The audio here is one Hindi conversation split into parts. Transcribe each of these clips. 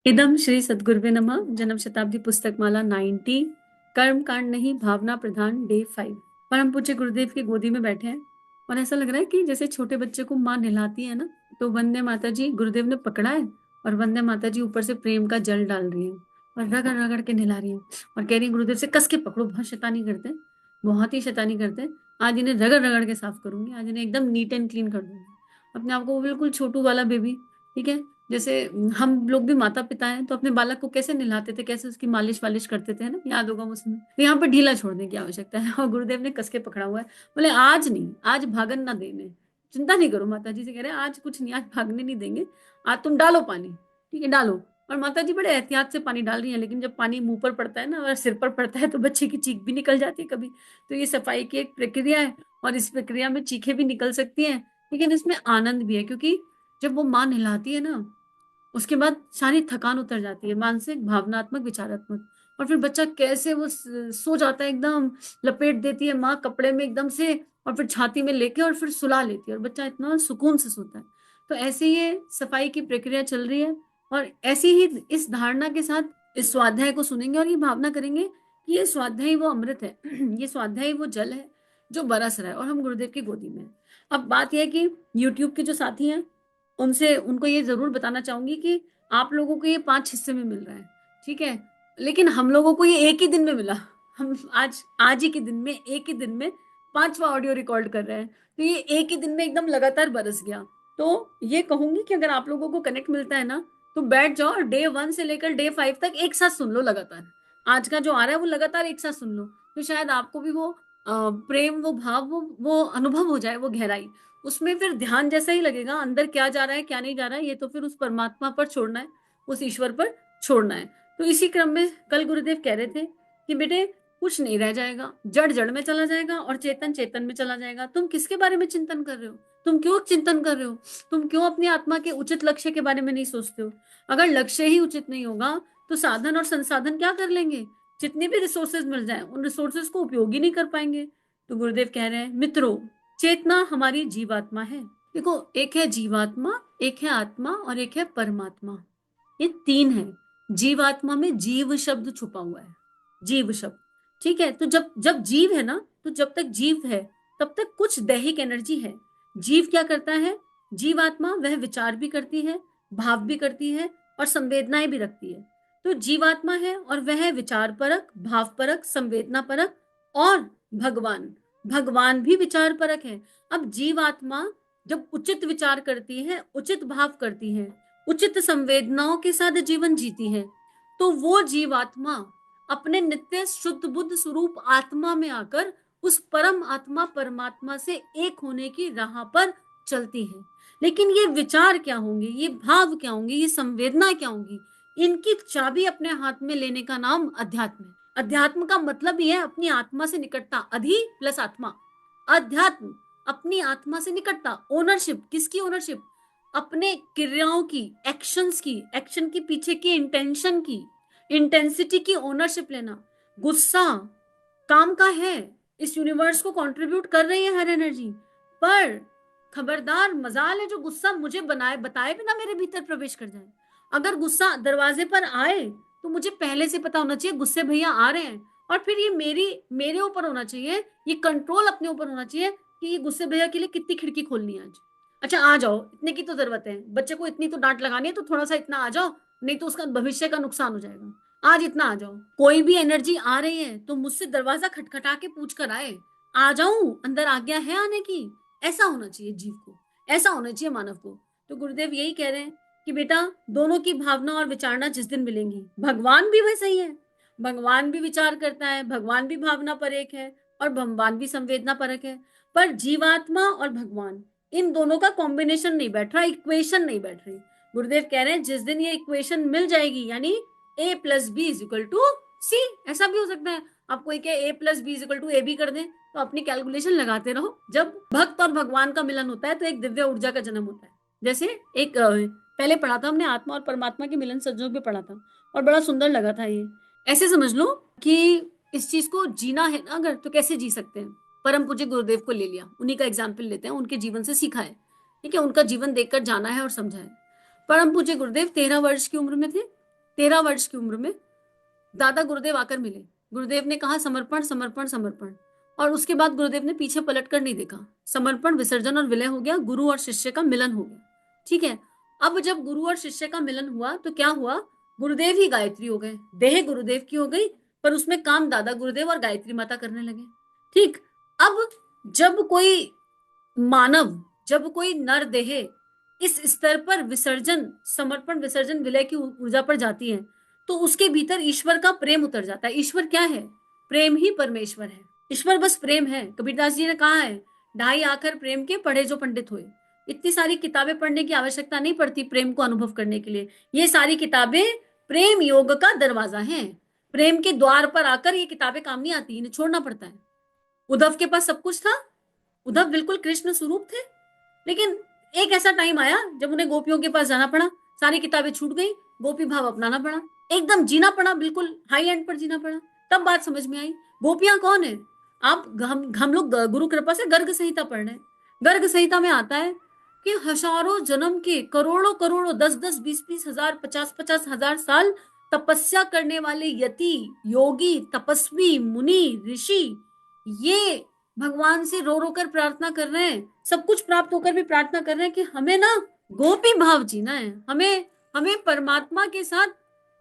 इदम श्री सद्गुरुवे नमः। जन्म शताब्दी पुस्तक माला 90। कर्म कांड नहीं, भावना प्रधान, डे 5। परम पूज्य गुरुदेव की गोदी में बैठे हैं और ऐसा लग रहा है कि जैसे छोटे बच्चे को माँ नहलाती है ना, तो वंदे माता जी गुरुदेव ने पकड़ा है और वंदे माता जी ऊपर से प्रेम का जल डाल रही है और रगड़ रगड़ के नहला रही है और कह रही है गुरुदेव से कस के पकड़ो, बहुत शैतानी करते हैं, बहुत ही शैतानी करते हैं। आज इन्हें रगड़ रगड़ के साफ करूंगी, आज इन्हें एकदम नीट एंड क्लीन कर दूंगी। अपने आप को बिल्कुल छोटू वाला बेबी, ठीक है, जैसे हम लोग भी माता पिता हैं तो अपने बालक को कैसे नहलाते थे, कैसे उसकी मालिश वालिश करते थे, है ना, याद होगा उसमें। तो यहाँ पर ढीला छोड़ने की आवश्यकता है और गुरुदेव ने कस के पकड़ा हुआ है। बोले आज नहीं, आज भागन ना देने, चिंता नहीं करो। माता जी से कह रहे हैं आज कुछ नहीं, आज भागने नहीं देंगे, आज तुम डालो पानी, ठीक है डालो। और माता जी बड़े एहतियात से पानी डाल रही है, लेकिन जब पानी मुंह पर पड़ता है ना और सिर पर पड़ता है तो बच्चे की चीख भी निकल जाती है कभी। तो ये सफाई की एक प्रक्रिया है और इस प्रक्रिया में चीखें भी निकल सकती हैं, लेकिन इसमें आनंद भी है, क्योंकि जब वो माँ नहलाती है ना, उसके बाद सारी थकान उतर जाती है, मानसिक भावनात्मक विचारात्मक। और फिर बच्चा कैसे वो सो जाता है, एकदम लपेट देती है माँ कपड़े में एकदम से और फिर छाती में लेके और फिर सुला लेती है और बच्चा इतना सुकून से सोता है। तो ऐसे ये सफाई की प्रक्रिया चल रही है और ऐसी ही इस धारणा के साथ इस स्वाध्याय को सुनेंगे और ये भावना करेंगे कि ये स्वाध्याय वो अमृत है ये स्वाध्याय वो जल है जो बरस रहा है और हम गुरुदेव की गोदी में हैं। अब बात यह है कि यूट्यूब के जो साथी हैं, उनसे उनको ये जरूर बताना चाहूंगी कि आप लोगों को ये 5 हिस्से में मिल रहा है, ठीक है, लेकिन हम लोगों को ये एक ही दिन में मिला। हम आज आज ही के दिन में, एक ही दिन में 5वां ऑडियो रिकॉर्ड कर रहे हैं, तो ये एक ही दिन में एकदम लगातार बरस गया। तो ये कहूंगी कि अगर आप लोगों को कनेक्ट मिलता है ना, तो बैठ जाओ और डे 1 से लेकर डे 5 तक एक साथ सुन लो लगातार। आज का जो आ रहा है वो लगातार एक साथ सुन लो, तो शायद आपको भी वो प्रेम, वो भाव, वो अनुभव हो जाए, वो गहराई। उसमें फिर ध्यान जैसा ही लगेगा, अंदर क्या जा रहा है क्या नहीं जा रहा है ये तो फिर उस परमात्मा पर छोड़ना है, उस ईश्वर पर छोड़ना है। तो इसी क्रम में कल गुरुदेव कह रहे थे कि बेटे कुछ नहीं रह जाएगा, जड़ जड़ में चला जाएगा और चेतन चेतन में चला जाएगा। तुम किसके बारे में चिंतन कर रहे हो, तुम क्यों चिंतन कर रहे हो, तुम क्यों अपनी आत्मा के उचित लक्ष्य के बारे में नहीं सोचते हो। अगर लक्ष्य ही उचित नहीं होगा तो साधन और संसाधन क्या कर लेंगे, जितने भी रिसोर्सेज मिल जाए उन रिसोर्सेज को उपयोग ही नहीं कर पाएंगे। तो गुरुदेव कह रहे हैं मित्रों, चेतना हमारी जीवात्मा है। देखो, एक है जीवात्मा, एक है आत्मा और एक है परमात्मा, ये 3 है। जीवात्मा में जीव शब्द छुपा हुआ है, जीव शब्द, ठीक है। तो जब जब जीव है ना, तो जब तक जीव है तब तक कुछ दैहिक एनर्जी है। जीव क्या करता है, जीवात्मा वह विचार भी करती है, भाव भी करती है और संवेदनाएं भी रखती है। तो जीवात्मा है और वह विचार परक, भाव परक, संवेदना परक और भगवान, भगवान भी विचार परक है। अब जीवात्मा जब उचित विचार करती है, उचित भाव करती है, उचित संवेदनाओं के साथ जीवन जीती है, तो वो जीवात्मा अपने नित्य शुद्ध बुद्ध स्वरूप आत्मा में आकर उस परम आत्मा परमात्मा से एक होने की राह पर चलती है। लेकिन ये विचार क्या होंगे, ये भाव क्या होंगे, ये संवेदना क्या होंगी, इनकी चाबी अपने हाथ में लेने का नाम अध्यात्म है। अध्यात्म का मतलब ही है अपनी आत्मा से निकटता, अधि प्लस आत्मा, अध्यात्म, अपनी आत्मा से निकटता। ओनरशिप, किसकी ओनरशिप, अपने क्रियाओं की, एक्शंस की, एक्शन के पीछे की इंटेंशन की, इंटेंसिटी की ओनरशिप लेना। गुस्सा काम का है, इस यूनिवर्स को कंट्रीब्यूट कर रही है हर एनर्जी, पर खबरदार मजाल है जो गुस्सा मुझे बनाए बताए बिना मेरे भीतर प्रवेश कर जाए। अगर गुस्सा दरवाजे पर आए तो मुझे पहले से पता होना चाहिए गुस्से भैया आ रहे हैं, और फिर ये मेरे ऊपर होना चाहिए, ये कंट्रोल अपने ऊपर होना चाहिए कि ये गुस्से भैया के लिए कितनी खिड़की खोलनी है आज। अच्छा आ जाओ, इतने की तो जरूरत है, बच्चे को इतनी तो डांट लगानी है तो थोड़ा सा इतना आ जाओ, नहीं तो उसका भविष्य का नुकसान हो जाएगा। आज इतना आ जाओ। कोई भी एनर्जी आ रही है तो मुझसे दरवाजा खटखटा के पूछ कर आए, आ जाऊं, अंदर आज्ञा है आने की। ऐसा होना चाहिए जीव को, ऐसा होना चाहिए मानव को। तो गुरुदेव यही कह रहे हैं कि बेटा दोनों की भावना और विचारना जिस दिन मिलेंगी, भगवान भी वैसा ही है, भगवान भी विचार करता है, भगवान भी भावना पर एक है और भगवान भी संवेदना परक है। पर जीवात्मा और भगवान, इन दोनों का कॉम्बिनेशन नहीं बैठ रहा, इक्वेशन नहीं बैठ रही। गुरुदेव कह रहे हैं जिस दिन ये इक्वेशन मिल जाएगी, यानी a plus B is equal to C, ऐसा भी हो सकता है आप कोई क्या a plus B is equal to A भी कर दें, तो अपनी कैलकुलेशन लगाते रहो। जब भक्त और भगवान का मिलन होता है तो एक दिव्य ऊर्जा का जन्म होता है। जैसे एक पहले पढ़ा था हमने, आत्मा और परमात्मा के मिलन संयोग में पढ़ा था और बड़ा सुंदर लगा था ये। ऐसे समझ लो कि इस चीज को जीना है ना अगर, तो कैसे जी सकते हैं। परम पूज्य गुरुदेव को ले लिया, उन्हीं का एग्जाम्पल लेते हैं, उनके जीवन से सीखा है, ठीक है, उनका जीवन देखकर जाना है और समझा है। परम पूज्य गुरुदेव 13 वर्ष की उम्र में थे 13 वर्ष की उम्र में दादा गुरुदेव आकर मिले। गुरुदेव ने कहा समर्पण समर्पण समर्पण, और उसके बाद गुरुदेव ने पीछे पलट कर नहीं देखा। समर्पण, विसर्जन और विलय हो गया, गुरु और शिष्य का मिलन हो गया। ठीक है, अब जब गुरु और शिष्य का मिलन हुआ तो क्या हुआ, गुरुदेव ही गायत्री हो गए। देह गुरुदेव की हो गई, पर उसमें काम दादा गुरुदेव और गायत्री माता करने लगे। ठीक, अब जब कोई मानव, जब कोई नर देह इस स्तर पर विसर्जन, समर्पण, विसर्जन, विलय की ऊर्जा पर जाती है, तो उसके भीतर ईश्वर का प्रेम उतर जाता है। ईश्वर क्या है? प्रेम ही परमेश्वर है। ईश्वर बस प्रेम है। कबीरदास जी ने कहा है, ढाई आखर प्रेम के पढ़े जो पंडित हुए। इतनी सारी किताबें पढ़ने की आवश्यकता नहीं पड़ती प्रेम को अनुभव करने के लिए। ये सारी किताबें प्रेम योग का दरवाजा है। प्रेम के द्वार पर आकर ये किताबें काम नहीं आती, इन्हें छोड़ना पड़ता है। उद्धव के पास सब कुछ था, उद्धव बिल्कुल कृष्ण स्वरूप थे, लेकिन एक ऐसा टाइम आया जब उन्हें गोपियों के पास जाना पड़ा, सारी किताबें छूट गई, गोपी भाव अपनाना पड़ा, एकदम जीना पड़ा, बिल्कुल हाई एंड पर जीना पड़ा। तब बात समझ में आई, गोपियां कौन है। आप हम लोग गुरु कृपा से गर्ग संहिता पढ़ रहे हैं। गर्ग संहिता में आता है कि हजारों जन्म के, करोड़ों करोड़ों, 10-10, 20-20 हजार, 50-50 हजार साल तपस्या करने वाले यति, योगी, तपस्वी, मुनि, ऋषि, ये भगवान से रो रो कर प्रार्थना कर रहे हैं, सब कुछ प्राप्त होकर भी प्रार्थना कर रहे हैं कि हमें ना गोपी भाव जीना है, हमें हमें परमात्मा के साथ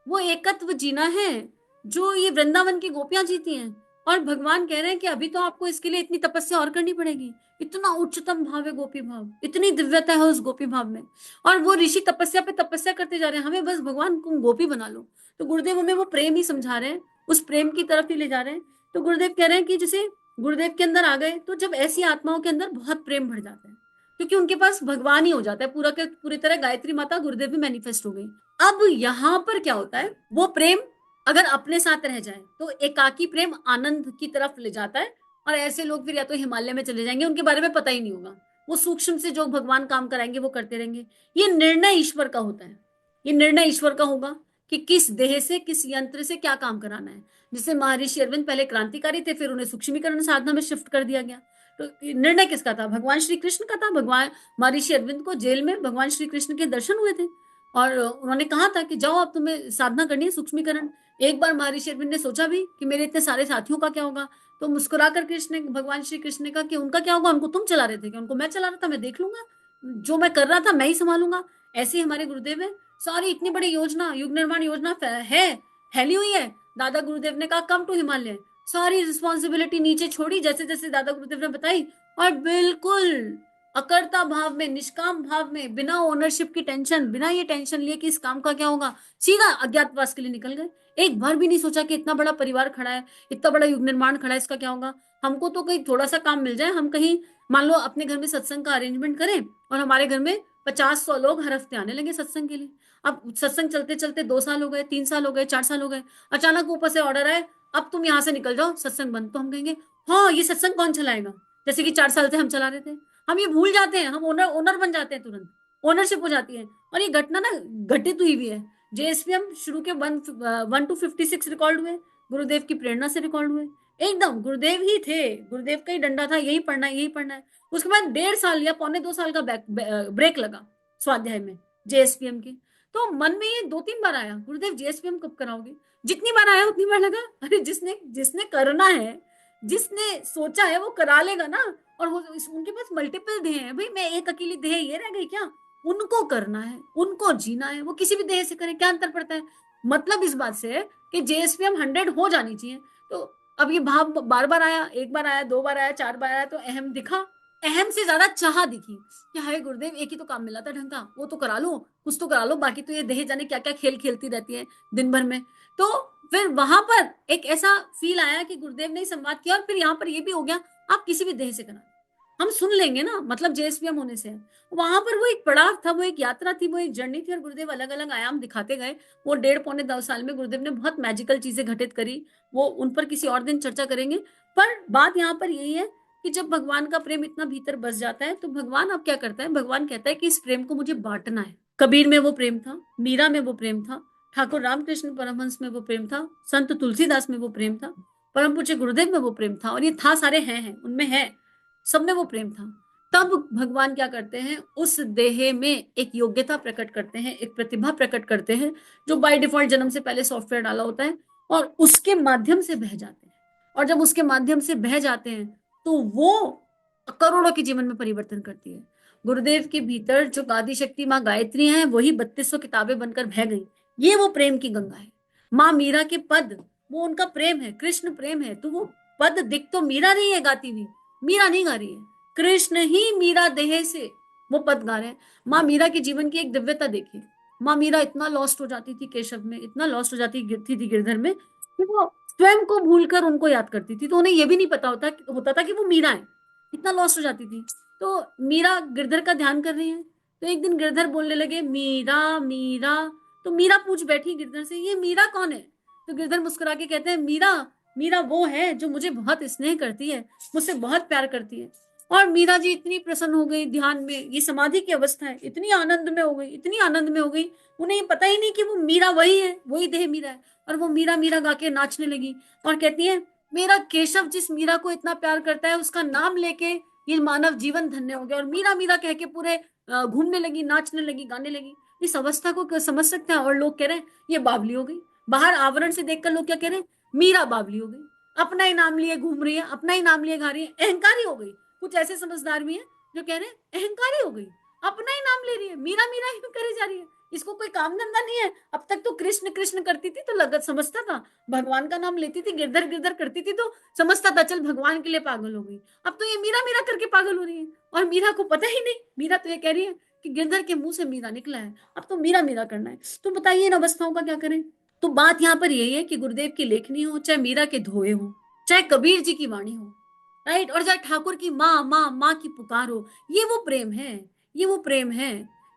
वो एकत्व जीना है जो ये वृंदावन की गोपियां जीती हैं। और भगवान कह रहे हैं कि अभी तो आपको इसके लिए इतनी तपस्या और करनी पड़ेगी। इतना उच्चतम भाव है गोपी भाव, इतनी दिव्यता है उस गोपी भाव में, और वो ऋषि तपस्या पे तपस्या करते जा रहे हैं, हमें बस भगवान को गोपी बना लो। तो गुरुदेव हमें वो प्रेम ही समझा रहे हैं, उस प्रेम की तरफ ही ले जा रहे हैं। तो गुरुदेव कह रहे हैं कि जैसे गुरुदेव के अंदर आ गए, तो जब ऐसी आत्माओं के अंदर बहुत प्रेम भर जाता है, क्योंकि उनके पास भगवान ही हो जाता है पूरा के पूरी तरह, गायत्री माता गुरुदेव में मैनिफेस्ट हो गई। अब यहाँ पर क्या होता है, वो प्रेम अगर अपने साथ रह जाए तो एकाकी प्रेम आनंद की तरफ ले जाता है, और ऐसे लोग फिर या तो हिमालय में चले जाएंगे, उनके बारे में पता ही नहीं होगा, वो सूक्ष्म से जो भगवान काम कराएंगे वो करते रहेंगे। ये निर्णय ईश्वर का होता है, ये निर्णय ईश्वर का होगा कि किस देह से, किस यंत्र से क्या काम कराना है। जैसे महर्षि अरविंद पहले क्रांतिकारी थे, फिर उन्हें सूक्ष्मीकरण साधना में शिफ्ट कर दिया गया। तो निर्णय किसका था? भगवान श्री कृष्ण का था। भगवान महर्षि अरविंद को जेल में भगवान श्री कृष्ण के दर्शन हुए थे, और उन्होंने कहा था कि जाओ अब तुम्हें साधना करनी है सूक्ष्मीकरण। एक बार महर्षि अरविंद ने सोचा भी कि मेरे इतने सारे साथियों का क्या होगा, तो मुस्कुराकर कृष्ण, भगवान श्री कृष्ण ने कहा कि उनका क्या होगा, उनको तुम चला रहे थे क्या? उनको मैं चला रहा था, मैं देख लूंगा, जो मैं कर रहा था मैं ही संभालूंगा। ऐसे ही हमारे गुरुदेव है, सारी इतनी बड़ी योजना, युग निर्माण योजना है, फैली हुई है। दादा गुरुदेव ने कहा कम टू हिमालय, सारी रिस्पॉन्सिबिलिटी नीचे छोड़ी जैसे जैसे दादा गुरुदेव ने बताई, और बिल्कुल अकर्ता भाव में, निष्काम भाव में, बिना ओनरशिप की टेंशन, बिना ये टेंशन लिए कि इस काम का क्या होगा, सीधा अज्ञातवास के लिए निकल गए। एक बार भी नहीं सोचा कि इतना बड़ा परिवार खड़ा है, इतना बड़ा युग निर्माण खड़ा है, इसका क्या होगा। हमको तो कहीं थोड़ा सा काम मिल जाए, हम कहीं मान लो अपने घर में सत्संग का अरेंजमेंट करें, और हमारे घर में 50-100 लोग हर हफ्ते आने लगे सत्संग के लिए। अब सत्संग चलते चलते 2 साल हो गए, 3 साल हो गए, 4 साल हो गए, अचानक ऊपर से ऑर्डर आए, अब तुम यहाँ से निकल जाओ, सत्संग बंद। तो हम कहेंगे हाँ, ये सत्संग कौन चलाएगा, जैसे कि 4 साल से हम चला रहे थे। हम ये भूल जाते हैं, हम ओनर ओनर बन जाते हैं, तुरंत ओनरशिप हो जाती है। और ये घटना ना घटित हुई भी है। जेएसपीएम शुरू के 1 to 56 रिकॉर्ड हुए, गुरुदेव की प्रेरणा से रिकॉर्ड हुए, एकदम गुरुदेव ही थे, गुरुदेव का ही डंडा था, यही पढ़ना है, यही पढ़ना है। उसके बाद 1.5 साल या 1.25 साल का ब्रेक लगा स्वाध्याय में जेएसपीएम के। तो मन में ये 2-3 बार आया, गुरुदेव जेएसपीएम कब कराओगे। जितनी बार आया उतनी बार लगा अरे जिसने जिसने करना है, जिसने सोचा है वो करा लेगा ना। और वो उनके पास मल्टीपल ध्येय है भाई, मैं एक अकेली ध्येय ये रह गई क्या, उनको करना है, उनको जीना है, वो किसी भी ध्येय से करें, क्या अंतर पड़ता है। मतलब इस बात से है कि जेएसपीएम 100 हो जानी चाहिए। तो अब ये भाव बार बार आया, एक बार आया, 2 बार आया, 4 बार आया, तो अहम दिखा, अहम से ज्यादा चाह दिखी कि हाय गुरुदेव एक ही तो काम मिला था ढंग का, वो तो करा लो, कुछ तो करा लो, बाकी तो ये देह जाने क्या क्या खेल खेलती रहती है दिन भर में। तो फिर वहां पर एक ऐसा फील आया कि गुरुदेव ने संवाद किया, और फिर यहाँ पर ये भी हो गया, आप किसी भी देह से करा, हम सुन लेंगे ना, मतलब जेएसपीएम होने से। वहां पर वो एक पड़ाव था, वो एक यात्रा थी, वो एक जर्नी थी, और गुरुदेव अलग अलग आयाम दिखाते गए। वो 1.5-2 साल में गुरुदेव ने बहुत मैजिकल चीजें घटित करी, वो उन पर किसी और दिन चर्चा करेंगे। पर बात यहाँ पर यही है कि जब भगवान का प्रेम इतना भीतर बस जाता है, तो भगवान अब क्या करता है, भगवान कहता है कि इस प्रेम को मुझे बांटना है। कबीर में वो प्रेम था, मीरा में वो प्रेम था, ठाकुर रामकृष्ण परमहंस में वो प्रेम था, संत तुलसीदास में वो प्रेम था, परम पूज्य गुरुदेव में वो प्रेम था, और ये था सारे हैं उनमें है, सब में वो प्रेम था। तब भगवान क्या करते हैं, उस देह में एक योग्यता प्रकट करते हैं, एक प्रतिभा प्रकट करते हैं, जो बाय डिफॉल्ट जन्म से पहले सॉफ्टवेयर डाला होता है, और उसके माध्यम से बह जाते हैं। और जब उसके माध्यम से बह जाते हैं तो वो करोड़ों के जीवन में परिवर्तन करती है। गुरुदेव के भीतर जो गादी शक्ति माँ गायत्री है, वही 3200 किताबें बनकर बह गई। ये वो प्रेम की गंगा है। माँ मीरा के पद, वो उनका प्रेम है, कृष्ण प्रेम है। तो वो पद दिख तो मीरा रही है गाती हुई, मीरा नहीं गा रही है, कृष्ण ही मीरा देह से वो पद गा रहे हैं। माँ मीरा के जीवन की एक दिव्यता देखिए। माँ मीरा इतना लॉस्ट हो जाती थी केशव में, इतना लॉस्ट हो जाती थी गिरधर में, कि वो स्वयं को भूलकर उनको याद करती थी। तो उन्हें ये भी नहीं पता होता था कि वो मीरा है, इतना लॉस्ट हो जाती थी। तो मीरा गिरधर का ध्यान कर रही है, तो एक दिन गिरधर बोलने लगे, मीरा मीरा। तो मीरा पूछ बैठी गिरधर से, ये मीरा कौन है? तो गिरधर मुस्कुरा के कहते हैं, मीरा, मीरा वो है जो मुझे बहुत स्नेह करती है, मुझसे बहुत प्यार करती है। और मीरा जी इतनी प्रसन्न हो गई ध्यान में, ये समाधि की अवस्था है, इतनी आनंद में हो गई, इतनी आनंद में हो गई, उन्हें पता ही नहीं कि वो मीरा वही है, वही देह मीरा है। और वो मीरा मीरा गा के नाचने लगी और कहती है, मेरा केशव जिस मीरा को इतना प्यार करता है, उसका नाम लेके ये मानव जीवन धन्य हो गया। और मीरा मीरा कह के पूरे घूमने लगी, नाचने लगी, गाने लगी। इस अवस्था को समझ सकते हैं। और लोग कह रहे हैं ये बावली हो गई। बाहर आवरण से देखकर लोग क्या कह रहे हैं, मीरा बावली हो गई, अपना ही नाम लिए घूम रही है, अपना ही नाम लिए गा रही है, अहंकारी हो गई। कुछ ऐसे समझदार भी हैं जो कह रहे हैं अहंकारी हो गई, अपना ही नाम ले रही है, मीरा मीरा ही करी जा रही है, इसको कोई काम धंधा नहीं है। अब तक तो कृष्ण कृष्ण करती थी तो लगत समझता था, भगवान का नाम लेती थी, गिरधर गिरधर करती थी तो समझता था चल भगवान के लिए पागल हो गई। अब तो ये मीरा मीरा करके पागल हो रही है, और मीरा को पता ही नहीं। मीरा तो ये कह रही है कि गिरधर के मुंह से मीरा निकला है, अब तो मीरा मीरा करना है। तो बताइए इन अवस्थाओं का क्या करें। तो बात यहाँ पर यही है कि गुरुदेव की लेखनी हो, चाहे मीरा के धोए हो, चाहे कबीर जी की वाणी हो, राइट, और चाहे ठाकुर की माँ माँ माँ की पुकार हो, ये वो प्रेम है, ये वो प्रेम है,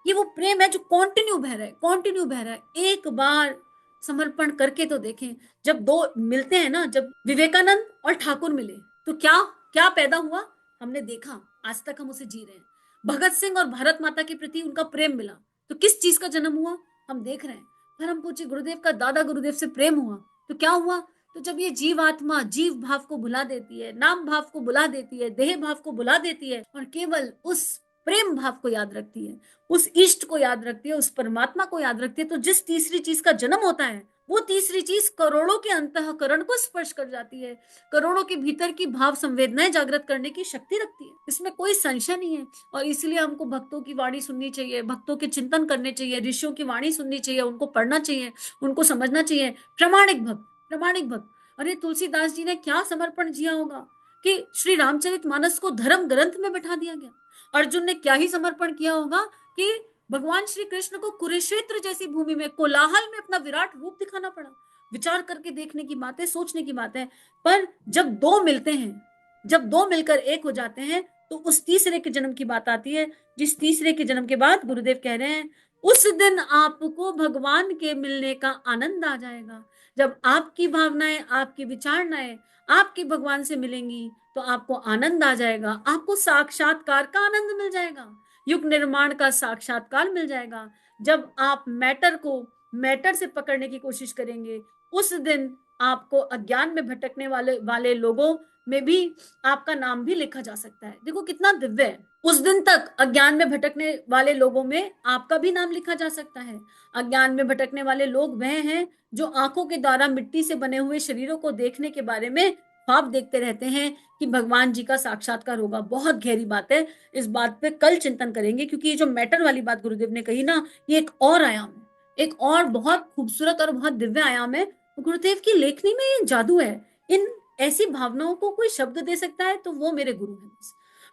ये वो प्रेम है जो कंटिन्यू बह रहा है, कंटिन्यू बह रहा है। एक बार समर्पण करके तो देखें। जब दो मिलते हैं ना, जब विवेकानंद और ठाकुर मिले, तो क्या क्या पैदा हुआ, हमने देखा, आज तक हम उसे जी रहे हैं। भगत सिंह और भारत माता के प्रति उनका प्रेम मिला, तो किस चीज का जन्म हुआ, हम देख रहे हैं। परम पूज्य गुरुदेव का दादा गुरुदेव से प्रेम हुआ, तो क्या हुआ, तो जब ये जीवात्मा जीव भाव को भुला देती है, नाम भाव को भुला देती है, देह भाव को भुला देती है, और केवल उस प्रेम भाव को याद रखती है, उस इष्ट को याद रखती है, उस परमात्मा को याद रखती है, तो जिस तीसरी चीज का जन्म होता है, वो तीसरी चीज करोड़ों के अंतःकरण को स्पर्श कर जाती है, करोड़ों के भीतर की भाव संवेदनाएं जागृत करने की शक्ति रखती है। इसमें कोई संशय नहीं है। और इसलिए हमको भक्तों की वाणी सुननी चाहिए, भक्तों के चिंतन करने चाहिए, ऋषियों की वाणी सुननी चाहिए, उनको पढ़ना चाहिए, उनको समझना चाहिए। प्रामाणिक भक्त, प्रामाणिक भक्त। अरे तुलसीदास जी ने क्या समर्पण जिया होगा कि श्री रामचरितमानस को धर्म ग्रंथ में बैठा दिया गया। अर्जुन ने क्या ही समर्पण किया होगा कि भगवान श्री कृष्ण को कुरुक्षेत्र जैसी भूमि में, कोलाहल में अपना विराट रूप दिखाना पड़ा। विचार करके देखने की बात है, सोचने की बात है। पर जब दो मिलते हैं, जब दो मिलकर एक हो जाते हैं, तो उस तीसरे के जन्म की बात आती है, जिस तीसरे के जन्म के बाद गुरुदेव कह रहे हैं, उस दिन आपको भगवान के मिलने का आनंद आ जाएगा। जब आपकी भावनाएं, आपकी विचारणाएं आपके भगवान से मिलेंगी, तो आपको आनंद आ जाएगा, आपको साक्षात्कार का आनंद मिल जाएगा, युग निर्माण का साक्षात्कार मिल जाएगा। जब आप मैटर को मैटर से पकड़ने की कोशिश करेंगे, उस दिन आपको अज्ञान में भटकने वाले वाले लोगों में भी आपका नाम भी लिखा जा सकता है। देखो कितना दिव्य है। उस दिन तक अज्ञान में भटकने वाले लोगों में आपका भी नाम लिखा जा सकता है। अज्ञान में भटकने वाले लोग वह हैं जो आंखों के द्वारा मिट्टी से बने हुए शरीरों को देखने के बारे में ख्वाब देखते रहते हैं कि भगवान जी का साक्षात्कार होगा। बहुत गहरी बात है, इस बात पे कल चिंतन करेंगे, क्योंकि ये जो मैटर वाली बात गुरुदेव ने कही ना, ये एक और आयाम है, एक और बहुत खूबसूरत और बहुत दिव्य आयाम है। गुरुदेव की लेखनी में ये जादू है। इन ऐसी भावनाओं को कोई शब्द दे सकता है तो वो मेरे गुरु हैं।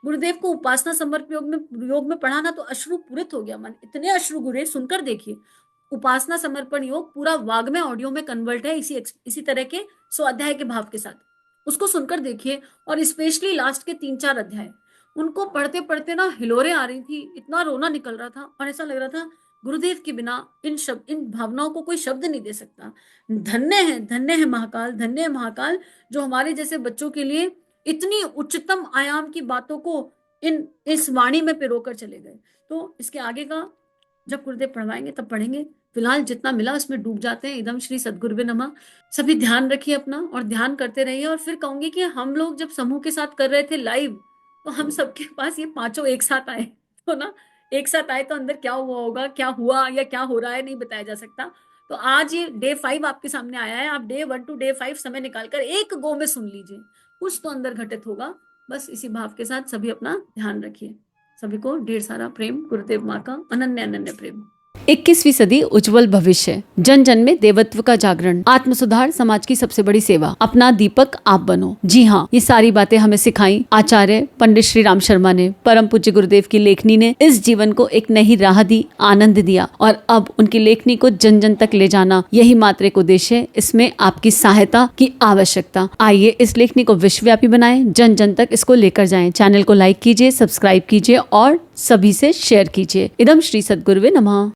गुरुदेव को उपासना समर्पण योग में पढ़ाना तो अश्रु पूरित हो गया मन, इतने अश्रु गिरे, सुनकर देखिए। उपासना समर्पण योग पूरा वाग्मय ऑडियो में कन्वर्ट है, इसी तरह के 100 अध्याय के भाव के साथ। उसको सुनकर देखिए। और स्पेशली लास्ट के 3-4 अध्याय, उनको पढ़ते पढ़ते ना हिलोरे आ रही थी, इतना रोना निकल रहा था, और ऐसा लग रहा था गुरुदेव के बिना इन भावनाओं को कोई शब्द नहीं दे सकता। धन्य है महाकाल, धन्य है महाकाल, जो हमारे जैसे बच्चों के लिए इतनी उच्चतम आयाम की बातों को इस वाणी में पिरोकर चले गए। तो इसके आगे का जब गुरुदेव पढ़वाएंगे तब पढ़ेंगे। फिलहाल जितना मिला उसमें डूब जाते हैं। एकदम श्री सद्गुरुवे नमः। सभी ध्यान रखिए अपना, और ध्यान करते रहिए। और फिर कहूंगी कि हम लोग जब समूह के साथ कर रहे थे लाइव, तो हम सबके पास ये पांचों एक साथ आए, तो ना एक साथ आए तो अंदर क्या हुआ होगा, क्या हुआ या क्या हो रहा है नहीं बताया जा सकता। तो आज ये डे 5 आपके सामने आया है, आप डे 1 टू डे 5 समय निकालकर एक गो में सुन लीजिए, कुछ तो अंदर घटित होगा। बस इसी भाव के साथ सभी अपना ध्यान रखिए। सभी को ढेर सारा प्रेम, गुरुदेव माँ का अनन्य अनन्य प्रेम। 21वीं सदी उज्जवल भविष्य, जन जन में देवत्व का जागरण, आत्म सुधार समाज की सबसे बड़ी सेवा, अपना दीपक आप बनो। जी हाँ, ये सारी बातें हमें सिखाई आचार्य पंडित श्री राम शर्मा ने। परम पूज्य गुरुदेव की लेखनी ने इस जीवन को एक नई राह दी, आनंद दिया, और अब उनकी लेखनी को जन जन तक ले जाना यही मात्र एक उद्देश्य है। इसमें आपकी सहायता की आवश्यकता। आइए इस लेखनी को विश्वव्यापी बनाएं, जन जन तक इसको लेकर जाएं। चैनल को लाइक कीजिए, सब्सक्राइब कीजिए और सभी से शेयर कीजिए। इदम श्री सद्गुरुवे नमः।